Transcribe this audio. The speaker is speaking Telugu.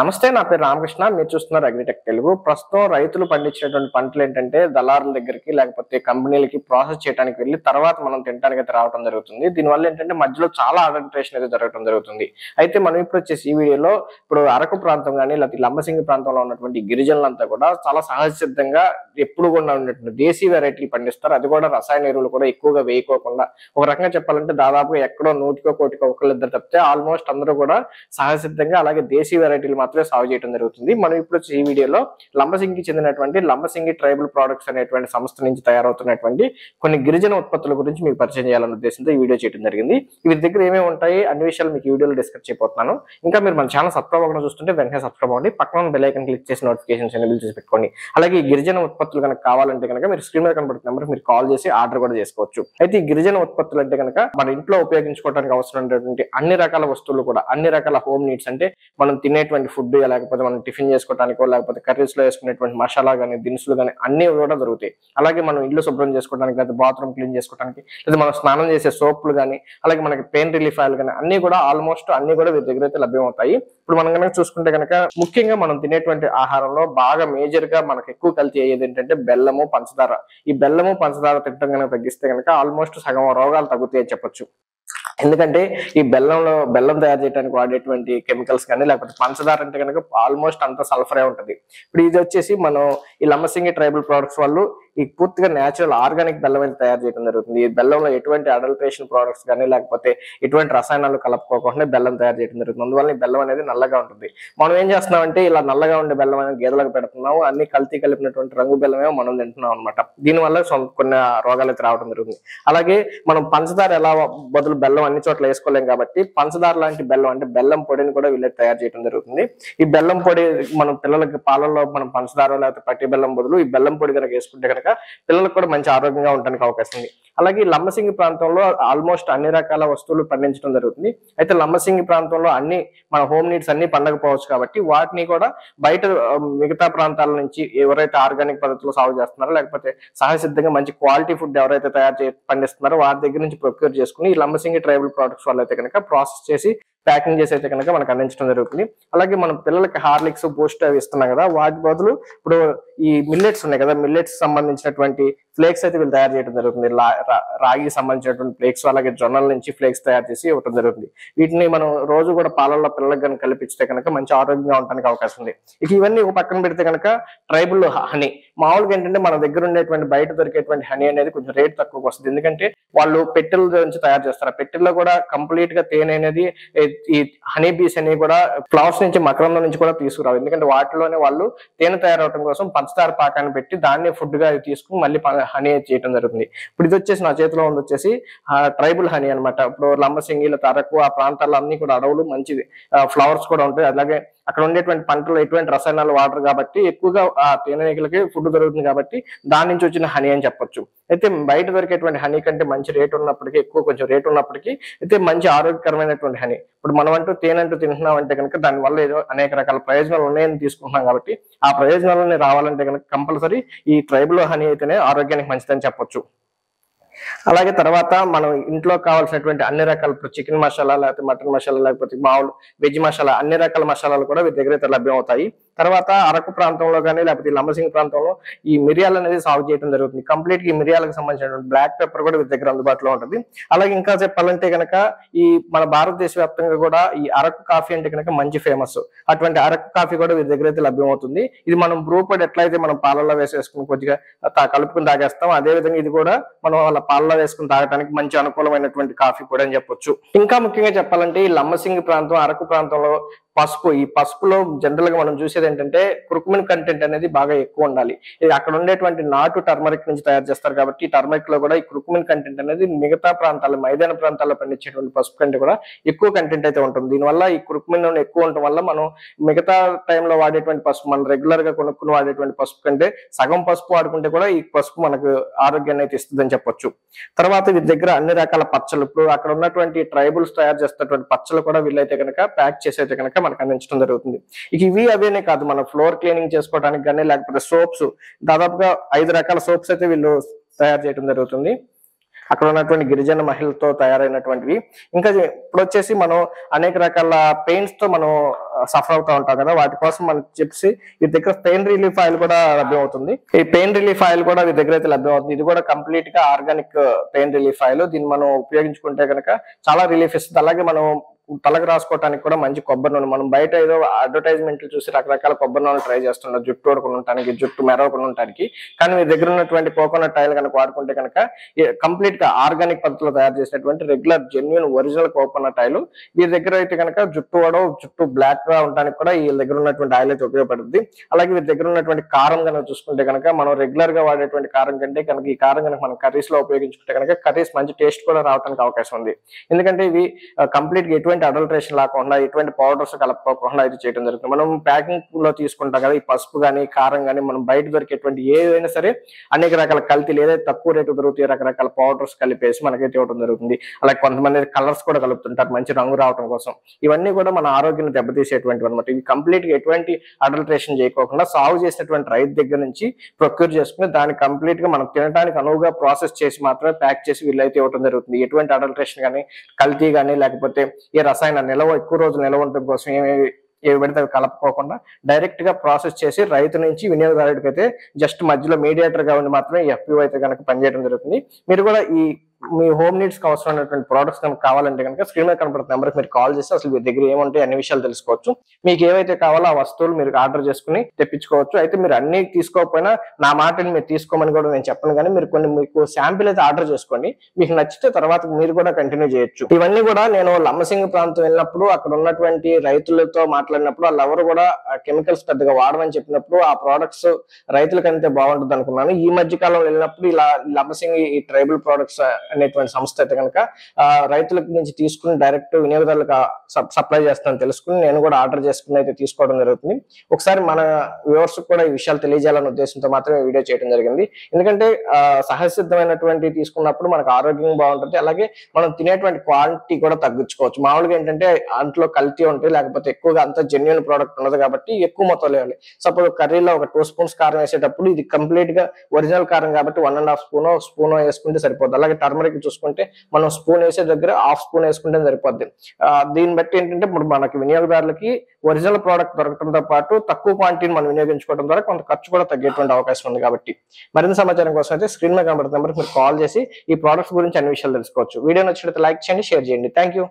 నమస్తే, నా పేరు రామకృష్ణ. మీరు చూస్తున్నారు అగ్రిటెక్ తెలుగు. ప్రస్తుతం రైతులు పండించినటువంటి పంటలు ఏంటంటే దళారుల దగ్గరికి లేకపోతే కంపెనీలకి ప్రాసెస్ చేయడానికి వెళ్ళి తర్వాత మనం తినడానికి అయితే రావడం జరుగుతుంది. దీనివల్ల ఏంటంటే మధ్యలో చాలా అడల్టరేషన్ అయితే జరగడం జరుగుతుంది. అయితే మనం ఇప్పుడు వచ్చేసి ఈ వీడియోలో ఇప్పుడు అరకు ప్రాంతం కానీ లేకపోతే లంబసింగి ప్రాంతంలో ఉన్నటువంటి గిరిజనులంతా కూడా చాలా సహజ సిద్ధంగా ఎప్పుడు కూడా ఉన్నటువంటి దేశీ వెరైటీలు పండిస్తారు. అది కూడా రసాయన ఎరువులు కూడా ఎక్కువగా వేయకోకుండా, ఒక రకంగా చెప్పాలంటే దాదాపుగా ఎక్కడో నూటికో కోటికో ఒకళ్ళిద్దరు తప్పితే ఆల్మోస్ట్ అందరూ కూడా సహజ సిద్ధంగా అలాగే దేశీ వెరైటీలు మాత్రమే సాగు చేయడం జరుగుతుంది. మనం ఇప్పుడు ఈ వీడియోలో లంబసింగికి చెందినటువంటి లంబసింగి ట్రైబల్ ప్రొడక్ట్స్ అనేటువంటి సంస్థ నుంచి తయారవుతున్నటువంటి కొన్ని గిరిజన ఉత్పత్తుల గురించి మీకు పరిచయం చేయాలనే ఉద్దేశంతో ఈ వీడియో చేయడం జరిగింది. వీరి దగ్గర ఏమేమి ఉంటాయి అన్ని విషయాలు మీకు ఈ వీడియోలో డిస్కస్ చేయబోతున్నాను. ఇంకా మీరు మన ఛానల్ సబ్స్క్రైబ్ అవ్వకుండా చూస్తుంటే వెంటనే సబ్స్క్రైబ్ అవ్వండి, పక్కన బెల్ ఐకాన్ క్లిక్ చేసి నోటిఫికేషన్స్ ఎనేబుల్ చేసి పెట్టుకోండి. అలాగే ఈ గిరిజన ఉత్పత్తులు కనుక కావాలంటే కనుక మీరు స్క్రీన్ మీద కనబడుతున్న నెంబర్ మీరు కాల్ చేసి ఆర్డర్ కూడా చేసుకోవచ్చు. అయితే ఈ గిరిజన ఉత్పత్తులు అంటే కనుక మన ఇంట్లో ఉపయోగించుకోవడానికి అవసరమైనటువంటి అన్ని రకాల వస్తువులు కూడా, అన్ని రకాల హోమ్ నీడ్స్ అంటే మనం తినేటువంటి ఫుడ్, లేకపోతే మనం టిఫిన్ చేసుకోవడానికో లేకపోతే కర్రీస్ లో వేసుకునేటువంటి మసాలా గానీ దినుసులు గానీ అన్ని కూడా దొరుకుతాయి. అలాగే మనం ఇల్లు శుభ్రం చేసుకోవడానికి, లేదా బాత్రూమ్ క్లీన్ చేసుకోవడానికి, లేదా మనం స్నానం చేసే సోపులు గానీ, అలాగే మనకి పెయిన్ రిలీఫ్ ఆయిల్ కానీ అన్ని కూడా ఆల్మోస్ట్ అన్ని కూడా వీరి దగ్గర అయితే లభ్యమవుతాయి. ఇప్పుడు మనం కనుక చూసుకుంటే కనుక ముఖ్యంగా మనం తినేటువంటి ఆహారంలో బాగా మేజర్ గా మనకు ఎక్కువ కల్తీ అయ్యేది ఏంటంటే బెల్లము, పంచదార. ఈ బెల్లము పంచదార తినడం కనుక తగ్గిస్తే కనుక ఆల్మోస్ట్ సగం రోగాలు తగ్గుతాయని చెప్పొచ్చు. ఎందుకంటే ఈ బెల్లం తయారు చేయడానికి వాడేటువంటి కెమికల్స్ కానీ లేకపోతే పంచదార అంటే కనుక ఆల్మోస్ట్ అంత సల్ఫరే ఉంటుంది. ఇప్పుడు ఇది వచ్చేసి మనం ఈ లంబసింగి ట్రైబల్ ప్రొడక్ట్స్ వాళ్ళు ఈ పూర్తిగా నేచురల్ ఆర్గానిక్ బెల్లం అయితే తయారు చేయడం జరుగుతుంది. ఈ బెల్లంలో ఎటువంటి అడల్ట్రేషన్ ప్రొడక్ట్స్ కానీ లేకపోతే ఎటువంటి రసాయనాలు కలుపుకోకుండా బెల్లం తయారు చేయడం జరుగుతుంది. అందువల్ల ఈ బెల్లం అనేది నల్లగా ఉంటుంది. మనం ఏం చేస్తున్నామంటే ఇలా నల్లగా ఉండే బెల్లం అనేది గేదెలకు పెడుతున్నాము, అన్ని కల్తీ కలిపినటువంటి రంగు బెల్లమే మనం తింటున్నాం అనమాట. దీనివల్ల కొన్ని రోగాలు అయితే రావడం జరుగుతుంది. అలాగే మనం పంచదార ఎలా బదులు బెల్లం అన్ని చోట్ల వేసుకోలేం కాబట్టి పంచదార లాంటి బెల్లం అంటే బెల్లం పొడిని కూడా వీళ్ళకి తయారు చేయడం జరుగుతుంది. ఈ బెల్లం పొడి మనం పిల్లలకి పాలల్లో మనం పంచదార లేకపోతే పట్టి బెల్లం బదులు ఈ బెల్లం పొడి కనుక వేసుకుంటే కనుక పిల్లలకు కూడా మంచి ఆరోగ్యంగా ఉండడానికి అవకాశం ఉంది. అలాగే లంబసింగి ప్రాంతంలో ఆల్మోస్ట్ అన్ని రకాల వస్తువులు పండించడం జరుగుతుంది. అయితే లంబసింగి ప్రాంతంలో అన్ని మన హోమ్ నీడ్స్ అన్ని పండకపోవచ్చు కాబట్టి వాటిని కూడా బయట మిగతా ప్రాంతాల నుంచి ఎవరైతే ఆర్గానిక్ పద్ధతిలో సాగు చేస్తున్నారో లేకపోతే సహజ సిద్ధంగా మంచి క్వాలిటీ ఫుడ్ ఎవరైతే పండిస్తున్నారో వారి దగ్గర నుంచి ప్రొక్యూర్ చేసుకుని ఈ లంబసింగి ట్రైబల్ ప్రొడక్ట్స్ వాళ్ళు అయితే కనుక ప్రాసెస్ చేసి ప్యాకింగ్ చేసి అయితే కనుక మనకు అందించడం జరుగుతుంది. అలాగే మనం పిల్లలకి హార్లిక్స్, బూస్ట్ అవి ఇస్తున్నాం కదా, వాటి బదులు ఇప్పుడు ఈ మిల్లెట్స్ ఉన్నాయి కదా, మిల్లెట్స్ సంబంధించినటువంటి ఫ్లేక్స్ అయితే వీళ్ళు తయారు చేయడం జరుగుతుంది. రాగి సంబంధించినటువంటి ఫ్లేక్స్, అలాగే జొన్నల నుంచి ఫ్లేక్స్ తయారు చేసి ఇవ్వడం జరుగుతుంది. వీటిని మనం రోజు కూడా పాలల్లో పిల్లలకు కనుక కల్పించితే కనుక మంచి ఆరోగ్యంగా ఉండడానికి అవకాశం ఉంది. ఇక ఇవన్నీ ఒక పక్కన పెడితే కనుక ట్రైబల్ హనీ మామూలుగా ఏంటంటే మన దగ్గర ఉండేటువంటి బయట దొరికేటువంటి హనీ అనేది కొంచెం రేట్ తక్కువకి వస్తుంది. ఎందుకంటే వాళ్ళు పెట్టెల నుంచి తయారు చేస్తారు. ఆ పెట్టెల్లో కూడా కంప్లీట్ గా తేనె అనేది ఈ హనీ బీస్ అనేవి కూడా ఫ్లవర్స్ నుంచి మకరంలో నుంచి కూడా తీసుకురావు. ఎందుకంటే వాటిలోనే వాళ్ళు తేనె తయారవడం కోసం పంచదార పాకాన్ని పెట్టి దాన్ని ఫుడ్ గా తీసుకుని మళ్ళీ హనీ చేయడం జరుగుతుంది. ఇప్పుడు ఇది వచ్చేసి నా చేతిలో ఉంది వచ్చేసి ట్రైబల్ హనీ అనమాట. ఇప్పుడు లంబసింగి, అరకు ఆ ప్రాంతాల్లో అన్ని కూడా అడవులు మంచిది ఫ్లవర్స్ కూడా ఉంటాయి. అలాగే అక్కడ ఉండేటువంటి పంటలు ఎటువంటి రసాయనాలు వాడరు కాబట్టి ఎక్కువగా ఆ తేనెటీగలకి ఫుడ్ దొరుకుతుంది కాబట్టి దాని నుంచి వచ్చిన హనీ అని చెప్పొచ్చు. అయితే బయట దొరికేటువంటి హనీ కంటే మంచి రేట్ ఉన్నప్పటికీ, ఎక్కువ కొంచెం రేట్ ఉన్నప్పటికీ అయితే మంచి ఆరోగ్యకరమైనటువంటి హనీ. ఇప్పుడు మనం అంటూ తేనె అంటూ తింటున్నాం అంటే కనుక దానివల్ల ఏదో అనేక రకాల ప్రయోజనాలు ఉన్నాయని తీసుకుంటున్నాం కాబట్టి ఆ ప్రయోజనాలని రావాలంటే కనుక కంపల్సరీ ఈ ట్రైబల్ హనీ అయితేనే ఆరోగ్యానికి మంచిదని చెప్పొచ్చు. అలాగే తర్వాత మనం ఇంట్లో కావాల్సినటువంటి అన్ని రకాల చికెన్ మసాలా లేకపోతే మటన్ మసాలా లేకపోతే మామూలు వెజ్ మసాలా అన్ని రకాల మసాలాలు కూడా వీరి దగ్గర అయితే లభ్యం అవుతాయి. తర్వాత అరకు ప్రాంతంలో కానీ లేకపోతే లంబసింగి ప్రాంతంలో ఈ మిరియాలు అనేది సాగు చేయడం జరుగుతుంది. కంప్లీట్ గా ఈ మిరియాలకు సంబంధించినటువంటి బ్లాక్ పెప్పర్ కూడా వీరి దగ్గర అందుబాటులో ఉంటుంది. అలాగే ఇంకా చెప్పాలంటే కనుక ఈ మన భారతదేశ వ్యాప్తంగా కూడా ఈ అరకు కాఫీ అంటే కనుక మంచి ఫేమస్. అటువంటి అరకు కాఫీ కూడా వీరి దగ్గర అయితే లభ్యం అవుతుంది. ఇది మనం బ్రూ పొడి ఎట్లయితే మనం పాలల్లో వేసేసుకుని కొద్దిగా కలుపుకుని తాగేస్తాం, అదే విధంగా ఇది కూడా మనం వాళ్ళ పాలలో వేసుకుని తాగడానికి మంచి అనుకూలమైనటువంటి కాఫీ పొడి అని చెప్పొచ్చు. ఇంకా ముఖ్యంగా చెప్పాలంటే ఈ లంబసింగి ప్రాంతం, అరకు ప్రాంతంలో పసుపు, ఈ పసుపులో జనరల్ గా మనం చూసేది ఏంటంటే కుర్కుమిన్ కంటెంట్ అనేది బాగా ఎక్కువ ఉండాలి. ఇది అక్కడ ఉండేటువంటి నాటు టర్మరిక్ నుంచి తయారు చేస్తారు కాబట్టి ఈ టర్మరిక్ లో కూడా ఈ కుర్కుమిన్ కంటెంట్ అనేది మిగతా ప్రాంతాల్లో మైదాన ప్రాంతాల్లో పండించేటువంటి పసుపు కంటే కూడా ఎక్కువ కంటెంట్ అయితే ఉంటుంది. దీనివల్ల ఈ కుర్కుమిన్ ఎక్కువ ఉండటం వల్ల మనం మిగతా టైంలో వాడేటువంటి పసుపు, మనం రెగ్యులర్ గా కొనుక్కుని వాడేటువంటి పసుపు కంటే సగం పసుపు వాడుకుంటే కూడా ఈ పసుపు మనకు ఆరోగ్యాన్ని అయితే ఇస్తుందని చెప్పొచ్చు. తర్వాత వీరి దగ్గర అన్ని రకాల పచ్చళ్ళు, ఇప్పుడు అక్కడ ఉన్నటువంటి ట్రైబల్స్ తయారు చేస్తున్నటువంటి పచ్చళ్ళు కూడా వీళ్ళైతే కనుక ప్యాక్ చేసి అయితే కనుక మనకు అందించడం జరుగుతుంది. ఇక ఇవి అవేనే కాదు, మన ఫ్లోర్ క్లీనింగ్ చేసుకోవడానికి కానీ లేకపోతే సోప్స్, దాదాపుగా 5 రకాల సోప్స్ అయితే వీళ్ళు తయారు చేయడం జరుగుతుంది. అక్కడ ఉన్నటువంటి గిరిజన మహిళలతో తయారైనటువంటివి. ఇంకా ఇప్పుడు వచ్చేసి మనం అనేక రకాల పెయిన్స్ తో మనం సఫర్ అవుతా ఉంటాం కదా, వాటి కోసం మనకి చెప్పి వీటి దగ్గర పెయిన్ రిలీఫ్ ఆయిల్ కూడా లభ్యమవుతుంది. ఈ పెయిన్ రిలీఫ్ ఆయిల్ కూడా వీటి దగ్గర అయితే లభ్యమవుతుంది. ఇది కూడా కంప్లీట్ గా ఆర్గానిక్ పెయిన్ రిలీఫ్ ఆయిల్. దీన్ని మనం ఉపయోగించుకుంటే కనుక చాలా రిలీఫ్ ఇస్తుంది. అలాగే మనం తలకు రాసుకోవడానికి కూడా మంచి కొబ్బరి నూనె. మనం బయట ఏదో అడ్వర్టైజ్మెంట్లు చూసి రకరకాల కొబ్బరి నూనె ట్రై చేస్తున్నారు జుట్టు ఊడకుండా ఉండటానికి, జుట్టు మెరవకుండా ఉండటానికి. కానీ మీ దగ్గర ఉన్నటువంటి కోకోనట్ ఆయిల్ కనుక వాడుకుంటే కనుక కంప్లీట్ గా ఆర్గానిక్ పద్ధతిలో తయారు చేసినటువంటి regular genuine original coconut oil. వీరి దగ్గర అయితే కనుక జుట్టు ఓడవు, జుట్టు బ్లాక్ గా ఉండడానికి కూడా వీళ్ళ దగ్గర ఉన్నటువంటి ఆయిల్ అయితే ఉపయోగపడుతుంది. అలాగే వీరి దగ్గర ఉన్నటువంటి కారం కనుక చూసుకుంటే కనుక మనం రెగ్యులర్ గా వాడేటువంటి కారం కంటే కనుక ఈ కారం కనుక మనం కర్రీస్ లో ఉపయోగించుకుంటే కనుక కర్రీస్ మంచి టేస్ట్ కూడా రావడానికి అవకాశం ఉంది. ఎందుకంటే ఇవి కంప్లీట్ గా ఎటువంటి అడల్ట్రేషన్ లేకుండా, ఎటువంటి పౌడర్స్ కలపకుండా అయితే చేయడం జరుగుతుంది. మనం ప్యాకింగ్ లో తీసుకుంటాం కదా, ఈ పసుపు గానీ కారం గానీ మనం బయట దొరికేటువంటి ఏదైనా సరే అనేక రకాల కల్తీలు ఏదైతే తక్కువ రేటు దొరుకుతాయి రకరకాల పౌడర్స్ కలిపేసి మనకైతే ఇవ్వడం జరుగుతుంది. అలాగే కొంతమంది కలర్స్ కూడా కలుపుతుంటారు మంచి రంగు రావడం కోసం. ఇవన్నీ కూడా మన ఆరోగ్యాన్ని దెబ్బతీసేటువంటివి అనమాట. ఇవి కంప్లీట్ గా ఎటువంటి అడల్ట్రేషన్ చేయకోకుండా సాగు చేసినటువంటి రైతు దగ్గర నుంచి ప్రొక్యూర్ చేసుకుని దాన్ని కంప్లీట్ గా మనం తినడానికి అనువుగా ప్రాసెస్ చేసి మాత్రమే ప్యాక్ చేసి వీళ్ళైతే ఇవ్వడం జరుగుతుంది. ఎటువంటి అడల్ట్రేషన్ కానీ, కల్తీ కానీ, లేకపోతే ఏ రసాయన నిల్వ ఎక్కువ రోజులు నిల్వ ఉండడం కోసం ఏవి పెడితే అవి కలపకోకుండా డైరెక్ట్ గా ప్రాసెస్ చేసి రైతు నుంచి వినియోగదారుడికి అయితే జస్ట్ మధ్యలో మీడియేటర్ గా ఉండి మాత్రమే ఎఫ్పిఓ అయితే కనుక పనిచేయడం జరుగుతుంది. మీరు కూడా మీ హోమ్ నీడ్స్ కి అవసరమైనటువంటి ప్రొడక్ట్స్ కనుక కావాలంటే కనుక స్క్రీన్ మీద కనపడుతున్న నెంబర్కి మీరు కాల్ చేసి అసలు మీ దగ్గర ఏముంటాయి అన్ని విషయాలు తెలుసుకోవచ్చు. మీకు ఏవైతే కావాలో ఆ వస్తువులు మీరు ఆర్డర్ చేసుకుని తెప్పించుకోవచ్చు. అయితే మీరు అన్ని తీసుకోకపోయినా నా మాటని మీరు తీసుకోమని కూడా నేను చెప్పను, కానీ మీరు మీకు శాంపిల్ అయితే ఆర్డర్ చేసుకోండి. మీకు నచ్చితే తర్వాత మీరు కూడా కంటిన్యూ చేయొచ్చు. ఇవన్నీ కూడా నేను లంబసింగి ప్రాంతం వెళ్ళినప్పుడు అక్కడ ఉన్నటువంటి రైతులతో మాట్లాడినప్పుడు వాళ్ళెవరు కూడా కెమికల్స్ పెద్దగా వాడమని చెప్పినప్పుడు ఆ ప్రోడక్ట్స్ రైతులకంటే బాగుంటుంది అనుకున్నాను. ఈ మధ్య కాలంలో వెళ్ళినప్పుడు ఇలా లంబసింగి ఈ ట్రైబల్ ప్రోడక్ట్స్ అనేటువంటి సంస్థ అయితే కనుక రైతుల నుంచి తీసుకుని డైరెక్ట్ వినియోగదారులకు సప్లై చేస్తానని తెలుసుకుని నేను కూడా ఆర్డర్ చేసుకుని అయితే తీసుకోవడం జరుగుతుంది. ఒకసారి మన వ్యూవర్స్ కూడా ఈ విషయాలు తెలియజేయాలనే ఉద్దేశంతో మాత్రమే వీడియో చేయడం జరిగింది. ఎందుకంటే సహజసిద్ధమైనటువంటి తీసుకున్నప్పుడు మనకు ఆరోగ్యం బాగుంటుంది. అలాగే మనం తినేటువంటి క్వాంటిటీ కూడా తగ్గించుకోవచ్చు. మామూలుగా ఏంటంటే అంట్లో కల్తీ ఉంటాయి, లేకపోతే ఎక్కువగా అంత జెన్యున్ ప్రోడక్ట్ ఉండదు కాబట్టి ఎక్కువ మొత్తంలో వేయాలి. సపోజ్ కర్రీలో ఒక 2 స్పూన్స్ కారం వేసేటప్పుడు ఇది కంప్లీట్ గా ఒరిజినల్ కారం కాబట్టి 1.5 స్పూన్ వేసుకుంటే సరిపోద్ది. అలాగే టర్మరిక్ చూసుకుంటే మనం స్పూన్ వేసే దగ్గర 1/2 స్పూన్ వేసుకుంటే సరిపోద్ది. దీన్ని బట్టి ఏంటంటే ఇప్పుడు మనకి వినియోగదారులకి ఒరిజినల్ ప్రోడక్ట్ దొరకడంతో పాటు తక్కువ క్వాంటిటీని మనం వినియోగించుకోవడం ద్వారా కొంత ఖర్చు కూడా తగ్గేటువంటి అవకాశం ఉంది. కాబట్టి మరింత సమాచారం కోసం అయితే స్క్రీన్ మీద కనబడుతున్న నెంబర్కి మీరు కాల్ చేసి ఈ ప్రోడక్ట్స్ గురించి అన్ని విషయాలు తెలుసుకోవచ్చు. వీడియో నచ్చినట్లయితే లైక్ చేయండి, షేర్ చేయండి. Thank you.